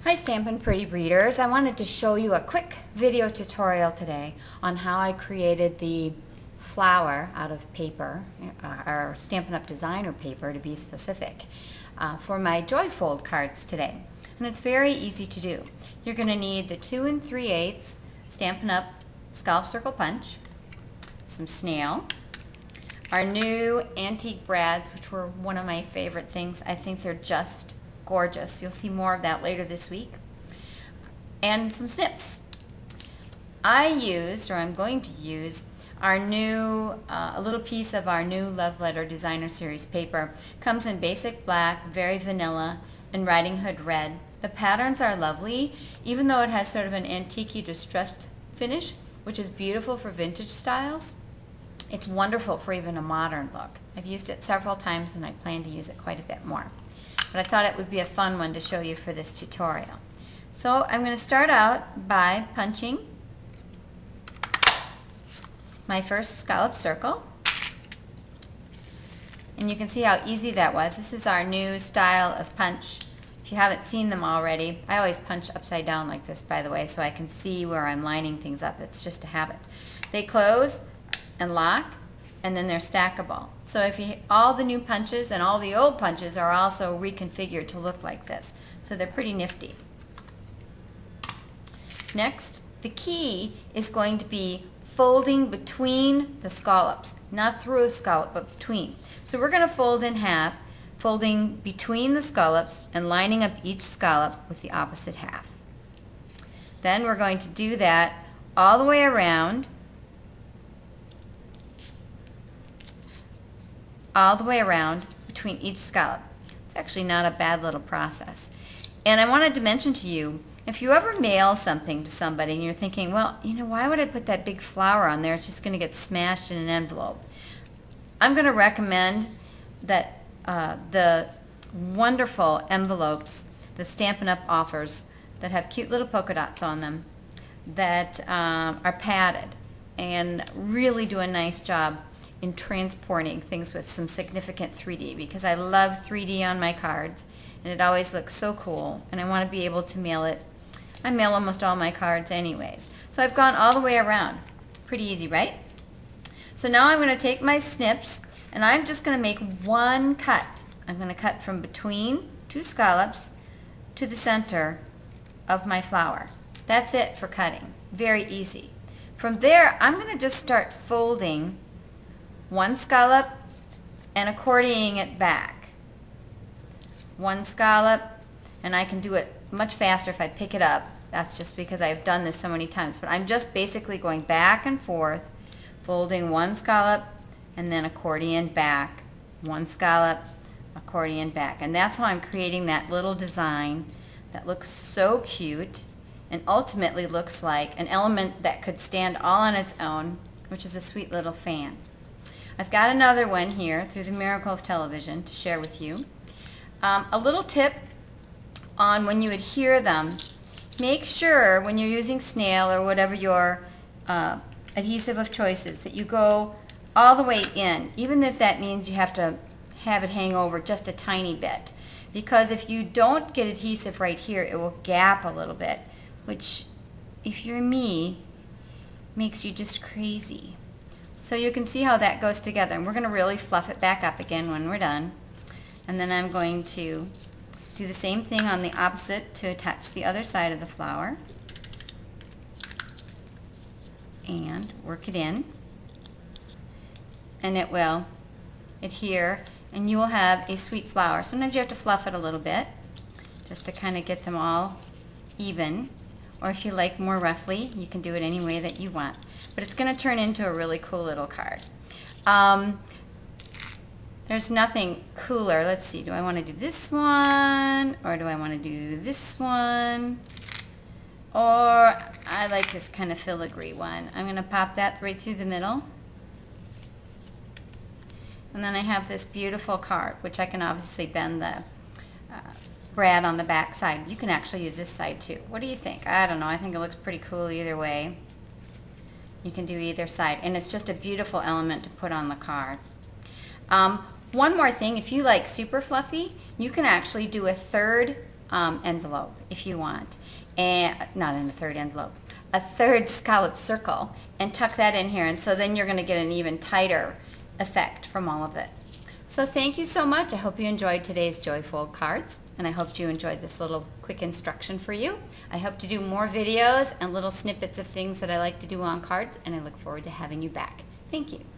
Hi Stampin' Pretty Breeders. I wanted to show you a quick video tutorial today on how I created the flower out of paper, or Stampin' Up! Designer paper to be specific, for my Joy Fold cards today. And it's very easy to do. You're going to need the 2 3/8 Stampin' Up! Scallop Circle Punch, some snail, our new antique brads, which were one of my favorite things. I think they're just gorgeous. You'll see more of that later this week. And some snips. I'm going to use our new, a little piece of our new Love Letter Designer Series paper. Comes in basic black, very vanilla, and Riding Hood red. The patterns are lovely, even though it has sort of an antique-y distressed finish, which is beautiful for vintage styles. It's wonderful for even a modern look. I've used it several times and I plan to use it quite a bit more. But I thought it would be a fun one to show you for this tutorial. So I'm going to start out by punching my first scallop circle. And you can see how easy that was. This is our new style of punch. If you haven't seen them already, I always punch upside down like this, by the way, so I can see where I'm lining things up. It's just a habit. They close and lock, and then they're stackable. So if you, all the new punches and all the old punches are also reconfigured to look like this. So they're pretty nifty. Next, the key is going to be folding between the scallops, not through a scallop, but between. So we're going to fold in half, folding between the scallops and lining up each scallop with the opposite half. Then we're going to do that all the way around, between each scallop. It's actually not a bad little process. And I wanted to mention to you, if you ever mail something to somebody and you're thinking, well, you know, why would I put that big flower on there? It's just going to get smashed in an envelope. I'm going to recommend that the wonderful envelopes that Stampin' Up! Offers that have cute little polka dots on them that are padded and really do a nice job in transporting things with some significant 3D, because I love 3D on my cards and it always looks so cool, and I want to be able to mail it. I mail almost all my cards anyways. So I've gone all the way around. Pretty easy, right? So now I'm going to take my snips and I'm just going to make one cut. I'm going to cut from between two scallops to the center of my flower. That's it for cutting. Very easy. From there, I'm going to just start folding one scallop and accordioning it back. One scallop, and I can do it much faster if I pick it up. That's just because I've done this so many times. But I'm just basically going back and forth, folding one scallop and then accordion back. One scallop, accordion back. And that's how I'm creating that little design that looks so cute and ultimately looks like an element that could stand all on its own, which is a sweet little fan. I've got another one here through the miracle of television to share with you. A little tip on when you adhere them. Make sure when you're using snail or whatever your adhesive of choice is that you go all the way in, even if that means you have to have it hang over just a tiny bit. Because if you don't get adhesive right here, it will gap a little bit, which, if you're me, makes you just crazy. So you can see how that goes together, and we're going to really fluff it back up again when we're done. And then I'm going to do the same thing on the opposite to attach the other side of the flower and work it in, and it will adhere and you will have a sweet flower. Sometimes you have to fluff it a little bit just to kind of get them all even, or if you like more roughly, you can do it any way that you want. But it's going to turn into a really cool little card. There's nothing cooler. Let's see, do I want to do this one, or do I want to do this one? Or I like this kind of filigree one. I'm going to pop that right through the middle. And then I have this beautiful card, which I can obviously bend the brad on the back side. You can actually use this side too. What do you think? I don't know. I think it looks pretty cool either way. You can do either side, and it's just a beautiful element to put on the card. One more thing, if you like super fluffy, you can actually do a third envelope if you want, and not in a third envelope, a third scallop circle, and tuck that in here, and so then you're going to get an even tighter effect from all of it. So thank you so much. I hope you enjoyed today's Joyful cards, and I hope you enjoyed this little quick instruction for you. I hope to do more videos and little snippets of things that I like to do on cards, and I look forward to having you back. Thank you.